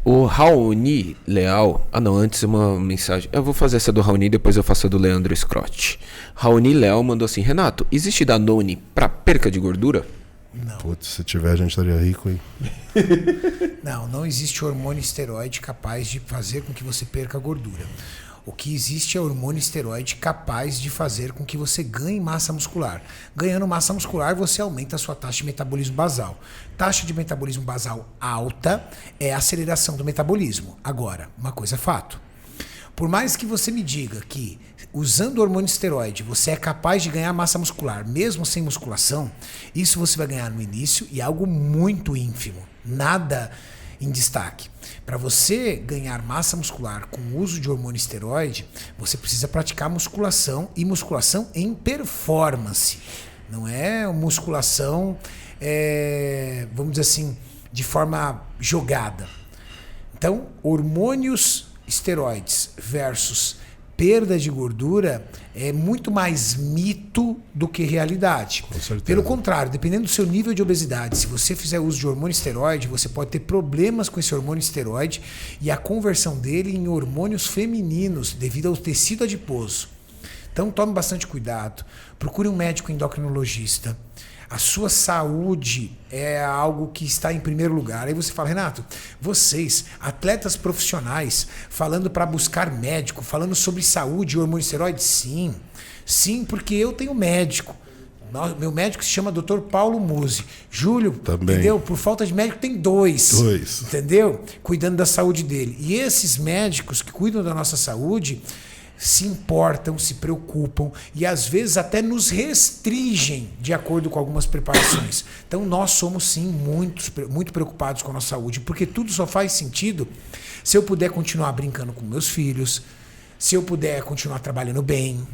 O Raoni Leal... Ah, não, antes uma mensagem. Eu vou fazer essa do Raoni, depois eu faço a do Leandro Scrott. Raoni Leal mandou assim: Renato, existe Danone para perca de gordura? Não. Putz, se tiver, a gente estaria rico, hein? Não existe hormônio esteroide capaz de fazer com que você perca gordura. O que existe é hormônio esteroide capaz de fazer com que você ganhe massa muscular. Ganhando massa muscular, você aumenta a sua taxa de metabolismo basal. Taxa de metabolismo basal alta é a aceleração do metabolismo. Agora, uma coisa é fato. Por mais que você me diga que usando hormônio esteroide você é capaz de ganhar massa muscular, mesmo sem musculação, isso você vai ganhar no início e algo muito ínfimo. Nada em destaque. Para você ganhar massa muscular com o uso de hormônio esteroide, você precisa praticar musculação e musculação em performance. Não é musculação, vamos dizer assim, de forma jogada. Então, hormônios esteroides versus perda de gordura é muito mais mito do que realidade. Com certeza. Pelo contrário, dependendo do seu nível de obesidade, se você fizer uso de hormônio esteroide, você pode ter problemas com esse hormônio esteroide e a conversão dele em hormônios femininos devido ao tecido adiposo. Então tome bastante cuidado, procure um médico endocrinologista. A sua saúde é algo que está em primeiro lugar. Aí você fala: Renato, vocês, atletas profissionais, falando para buscar médico, falando sobre saúde e hormônio esteroide? Sim, porque eu tenho médico. Meu médico se chama Dr. Paulo Musi. Júlio, também. Entendeu? Por falta de médico tem dois. Entendeu? Cuidando da saúde dele. E esses médicos que cuidam da nossa saúde se importam, se preocupam e às vezes até nos restringem de acordo com algumas preparações. Então nós somos sim muito preocupados com a nossa saúde, porque tudo só faz sentido se eu puder continuar brincando com meus filhos, se eu puder continuar trabalhando bem,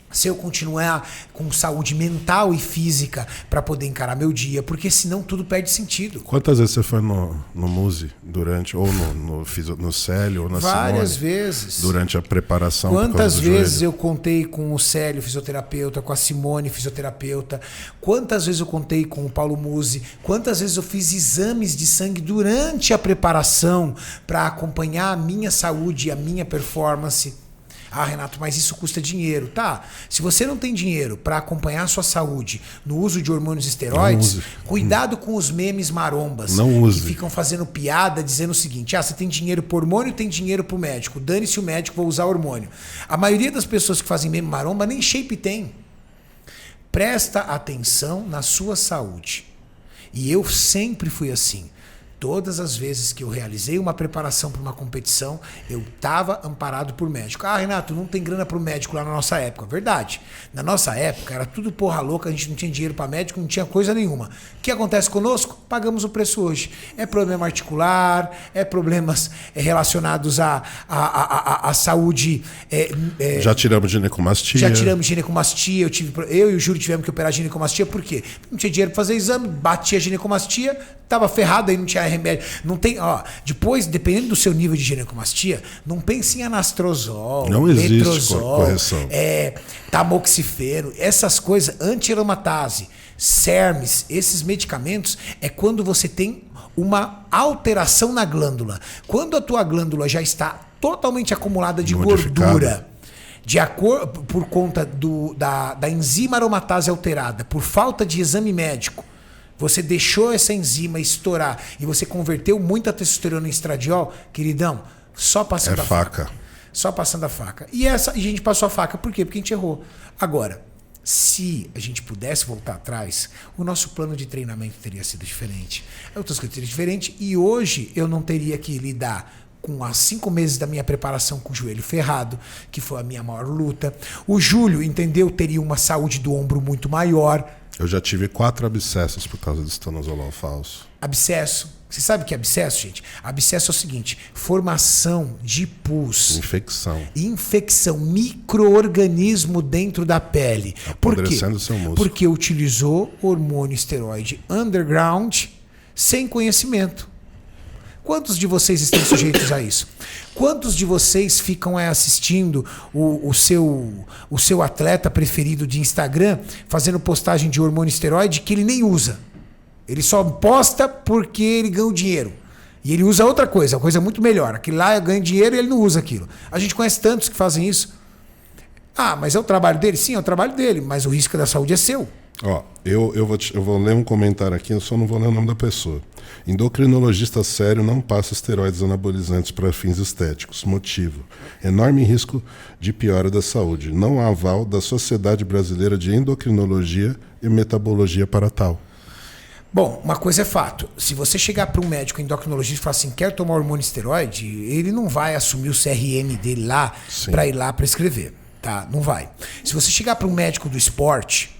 se eu continuar com saúde mental e física para poder encarar meu dia, porque senão tudo perde sentido. Quantas vezes você foi no Musi durante, ou no Célio, ou na Várias Simone, vezes. Durante a preparação? Quantas vezes eu contei com o Célio, fisioterapeuta, com a Simone, fisioterapeuta? Quantas vezes eu contei com o Paulo Musi? Quantas vezes eu fiz exames de sangue durante a preparação para acompanhar a minha saúde e a minha performance? Ah, Renato, mas isso custa dinheiro. Tá, se você não tem dinheiro para acompanhar a sua saúde no uso de hormônios esteroides, cuidado com os memes marombas que ficam fazendo piada dizendo o seguinte: você tem dinheiro por hormônio, tem dinheiro pro médico. Dane-se o médico, vou usar hormônio. A maioria das pessoas que fazem meme maromba nem shape tem. Presta atenção na sua saúde. E eu sempre fui assim. Todas as vezes que eu realizei uma preparação para uma competição, eu estava amparado por médico. Ah, Renato, não tem grana para o médico lá na nossa época. Verdade. Na nossa época era tudo porra louca, a gente não tinha dinheiro para médico, não tinha coisa nenhuma. O que acontece conosco? Pagamos o preço hoje. É problema articular, é problemas relacionados à saúde. Já tiramos ginecomastia. Eu e o Júlio tivemos que operar ginecomastia. Por quê? Não tinha dinheiro para fazer exame, batia a ginecomastia, estava ferrado, aí não tinha remédio. Não tem, depois, dependendo do seu nível de ginecomastia, não pense em anastrozol, não existe letrozol, correção. Tamoxifeno, essas coisas, anti-aromatase, Sermes, esses medicamentos é quando você tem uma alteração na glândula. Quando a tua glândula já está totalmente acumulada de gordura, por conta da enzima aromatase alterada, por falta de exame médico, você deixou essa enzima estourar e você converteu muita testosterona em estradiol, queridão, só passando a faca. Só passando a faca. E a gente passou a faca, por quê? Porque a gente errou. Agora, se a gente pudesse voltar atrás, o nosso plano de treinamento teria sido diferente. Outras coisas teriam diferente e hoje eu não teria que lidar com as 5 meses da minha preparação com o joelho ferrado, que foi a minha maior luta. O Júlio, entendeu? Teria uma saúde do ombro muito maior. Eu já tive 4 abscessos por causa do estanozolol falso. Abscesso. Você sabe o que é abscesso, gente? Abscesso é o seguinte: formação de pus. Infecção. Micro-organismo dentro da pele. Apodrecendo seu músculo. Porque utilizou hormônio esteroide underground sem conhecimento. Quantos de vocês estão sujeitos a isso? Quantos de vocês ficam assistindo o seu atleta preferido de Instagram fazendo postagem de hormônio esteroide que ele nem usa? Ele só posta porque ele ganha o dinheiro. E ele usa outra coisa muito melhor. Aquilo lá ganha dinheiro e ele não usa aquilo. A gente conhece tantos que fazem isso. Ah, mas é o trabalho dele? Sim, é o trabalho dele, mas o risco da saúde é seu. Ó, eu vou ler um comentário aqui, eu só não vou ler o nome da pessoa. Endocrinologista sério não passa esteroides anabolizantes para fins estéticos. Motivo: enorme risco de piora da saúde. Não há aval da Sociedade Brasileira de Endocrinologia e Metabologia para tal. Bom, uma coisa é fato. Se você chegar para um médico endocrinologista e falar assim, quer tomar hormônio esteroide, ele não vai assumir o CRM dele lá para ir lá prescrever. Tá? Não vai. Se você chegar para um médico do esporte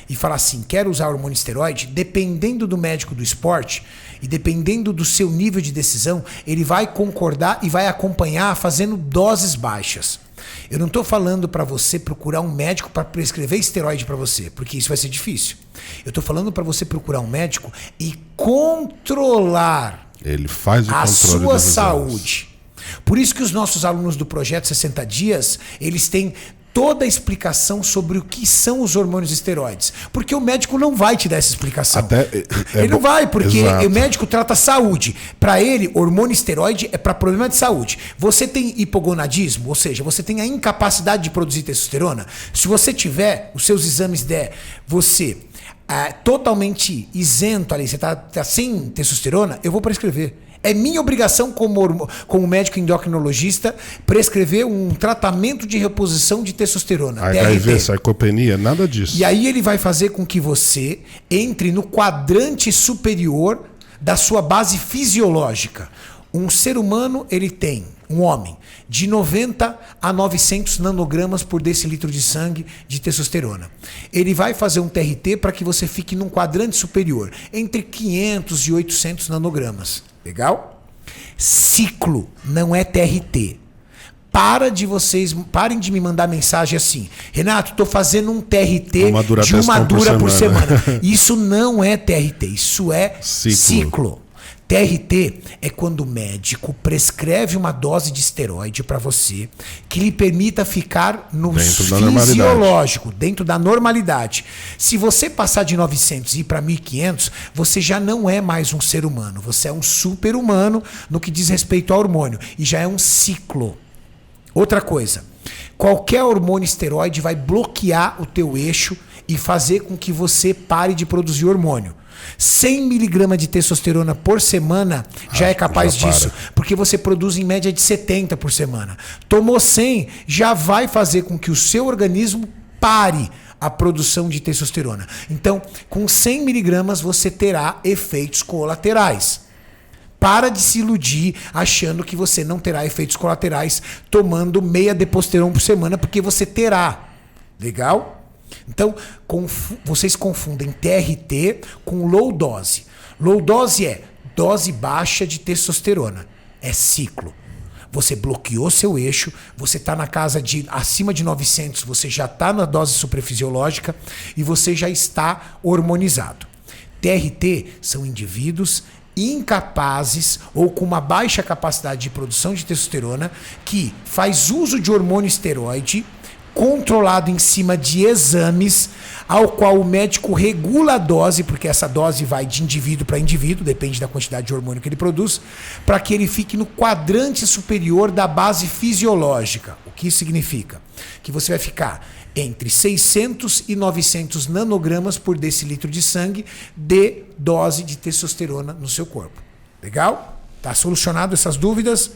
e falar assim, quero usar hormônio esteroide, dependendo do médico do esporte e dependendo do seu nível de decisão, ele vai concordar e vai acompanhar fazendo doses baixas. Eu não estou falando para você procurar um médico para prescrever esteroide para você, porque isso vai ser difícil. Eu estou falando para você procurar um médico e controlar Ele faz o a controle sua dos saúde. Por isso que os nossos alunos do Projeto 60 Dias, eles têm toda a explicação sobre o que são os hormônios esteroides. Porque o médico não vai te dar essa explicação. Ele não vai, porque o médico trata saúde. Para ele, hormônio esteroide é para problema de saúde. Você tem hipogonadismo, ou seja, você tem a incapacidade de produzir testosterona. Se você tiver, os seus exames der, você totalmente isento ali, você tá sem testosterona, eu vou prescrever. É minha obrigação como médico endocrinologista prescrever um tratamento de reposição de testosterona. HIV, sarcopenia, nada disso. E aí ele vai fazer com que você entre no quadrante superior da sua base fisiológica. Um ser humano, ele tem, um homem, de 90 a 900 nanogramas por decilitro de sangue de testosterona. Ele vai fazer um TRT para que você fique num quadrante superior, entre 500 e 800 nanogramas. Legal? Ciclo não é TRT. Parem de me mandar mensagem assim, Renato, estou fazendo um TRT de uma dura por semana. Isso não é TRT, isso é ciclo. TRT é quando o médico prescreve uma dose de esteroide para você que lhe permita ficar no fisiológico, dentro da normalidade. Se você passar de 900 e ir para 1500, você já não é mais um ser humano. Você é um super-humano no que diz respeito ao hormônio. E já é um ciclo. Outra coisa, qualquer hormônio esteroide vai bloquear o teu eixo e fazer com que você pare de produzir hormônio. 100 miligramas de testosterona por semana já é capaz disso, porque você produz em média de 70 por semana. Tomou 100, já vai fazer com que o seu organismo pare a produção de testosterona. Então, com 100 miligramas você terá efeitos colaterais. Para de se iludir achando que você não terá efeitos colaterais tomando meia deposteron por semana, porque você terá. Legal? Então, vocês confundem TRT com low dose. Low dose é dose baixa de testosterona. É ciclo. Você bloqueou seu eixo, você está na casa de acima de 900, você já está na dose suprafisiológica e você já está hormonizado. TRT são indivíduos incapazes ou com uma baixa capacidade de produção de testosterona que faz uso de hormônio esteroide controlado em cima de exames, ao qual o médico regula a dose, porque essa dose vai de indivíduo para indivíduo, depende da quantidade de hormônio que ele produz, para que ele fique no quadrante superior da base fisiológica. O que isso significa? Que você vai ficar entre 600 e 900 nanogramas por decilitro de sangue de dose de testosterona no seu corpo. Legal? Tá solucionado essas dúvidas?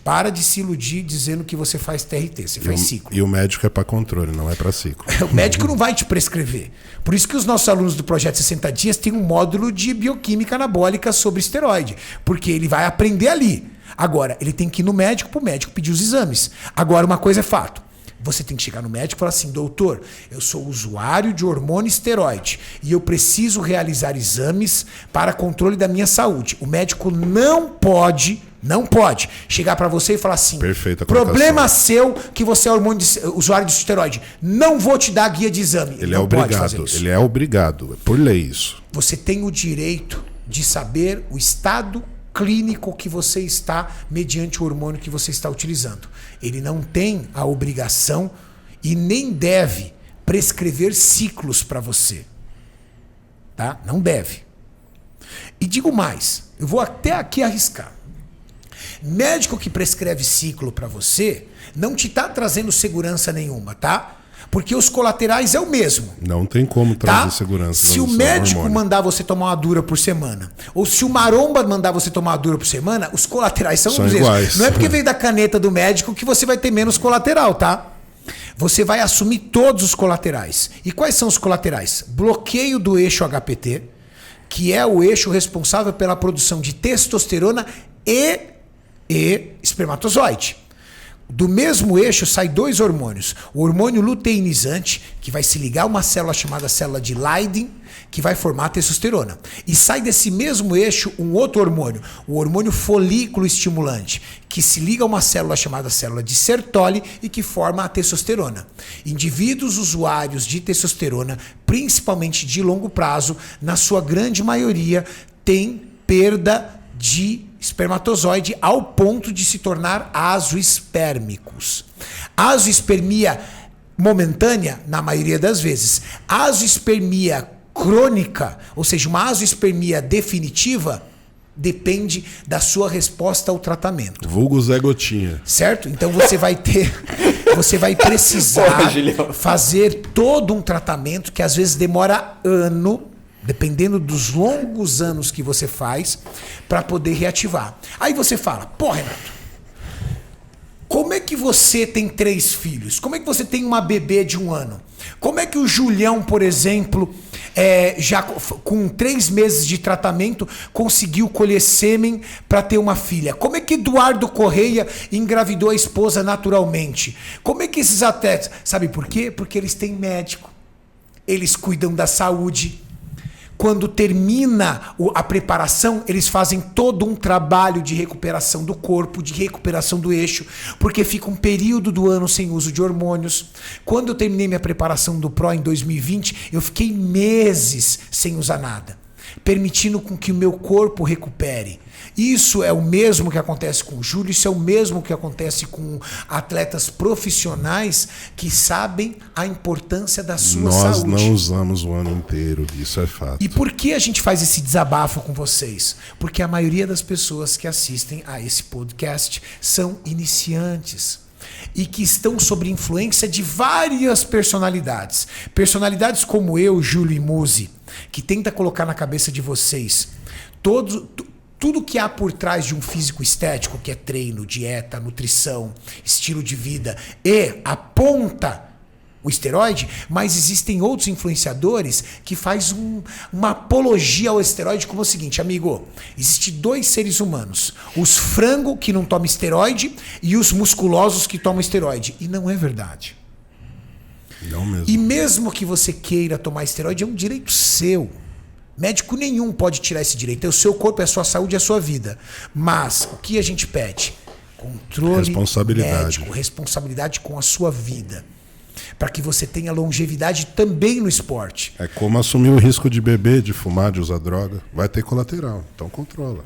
Para de se iludir dizendo que você faz TRT, você faz ciclo. E o médico é para controle, não é para ciclo. O médico não vai te prescrever. Por isso que os nossos alunos do Projeto 60 Dias têm um módulo de bioquímica anabólica sobre esteroide, porque ele vai aprender ali. Agora, ele tem que ir no médico para o médico pedir os exames. Agora, uma coisa é fato. Você tem que chegar no médico e falar assim, doutor, eu sou usuário de hormônio esteroide e eu preciso realizar exames para controle da minha saúde. O médico não pode chegar para você e falar assim, problema seu que você é usuário de esteroide, não vou te dar guia de exame. Ele é obrigado, por lei isso. Você tem o direito de saber o estado clínico que você está mediante o hormônio que você está utilizando. Ele não tem a obrigação e nem deve prescrever ciclos para você. Tá? Não deve. E digo mais, eu vou até aqui arriscar. Médico que prescreve ciclo para você não te tá trazendo segurança nenhuma, tá? Porque os colaterais é o mesmo. Não tem como trazer Tá? segurança. Se o médico mandar você tomar uma dura por semana, ou se o maromba mandar você tomar uma dura por semana, os colaterais são os mesmos. Iguais. Não é porque veio da caneta do médico que você vai ter menos colateral, tá? Você vai assumir todos os colaterais. E quais são os colaterais? Bloqueio do eixo HPT, que é o eixo responsável pela produção de testosterona e espermatozoide. Do mesmo eixo sai 2 hormônios. O hormônio luteinizante, que vai se ligar a uma célula chamada célula de Leydig, que vai formar a testosterona. E sai desse mesmo eixo um outro hormônio, o hormônio folículo estimulante, que se liga a uma célula chamada célula de Sertoli e que forma a testosterona. Indivíduos usuários de testosterona, principalmente de longo prazo, na sua grande maioria, têm perda de espermatozoide ao ponto de se tornar azoespérmicos. Azoespermia momentânea, na maioria das vezes. Azoespermia crônica, ou seja, uma azoespermia definitiva, depende da sua resposta ao tratamento. Vulgo Zé Gotinha. Certo? Então você vai precisar fazer todo um tratamento que às vezes demora ano, dependendo dos longos anos que você faz, para poder reativar. Aí você fala, pô, Renato, como é que você tem 3 filhos? Como é que você tem uma bebê de 1 ano? Como é que o Julião, por exemplo, já com 3 meses de tratamento, conseguiu colher sêmen para ter uma filha? Como é que Eduardo Correia engravidou a esposa naturalmente? Como é que esses atletas... Sabe por quê? Porque eles têm médico. Eles cuidam da saúde. Quando termina a preparação, eles fazem todo um trabalho de recuperação do corpo, de recuperação do eixo, porque fica um período do ano sem uso de hormônios. Quando eu terminei minha preparação do PRO em 2020, eu fiquei meses sem usar nada, permitindo com que o meu corpo recupere. Isso é o mesmo que acontece com o Júlio, isso é o mesmo que acontece com atletas profissionais que sabem a importância da sua saúde. Nós não usamos o ano inteiro, isso é fato. E por que a gente faz esse desabafo com vocês? Porque a maioria das pessoas que assistem a esse podcast são iniciantes e que estão sob influência de várias personalidades. Personalidades como eu, Júlio e Muzi, que tenta colocar na cabeça de vocês tudo que há por trás de um físico estético, que é treino, dieta, nutrição, estilo de vida, e aponta o esteroide, mas existem outros influenciadores que fazem uma apologia ao esteroide como o seguinte, amigo, existem 2 seres humanos, os frango que não tomam esteroide e os musculosos que tomam esteroide. E não é verdade. Não mesmo. E mesmo que você queira tomar esteroide, é um direito seu. Médico nenhum pode tirar esse direito. É o seu corpo, é a sua saúde, é a sua vida. Mas o que a gente pede? Controle médico, responsabilidade com a sua vida. Para que você tenha longevidade também no esporte. É como assumir o risco de beber, de fumar, de usar droga. Vai ter colateral, então controla.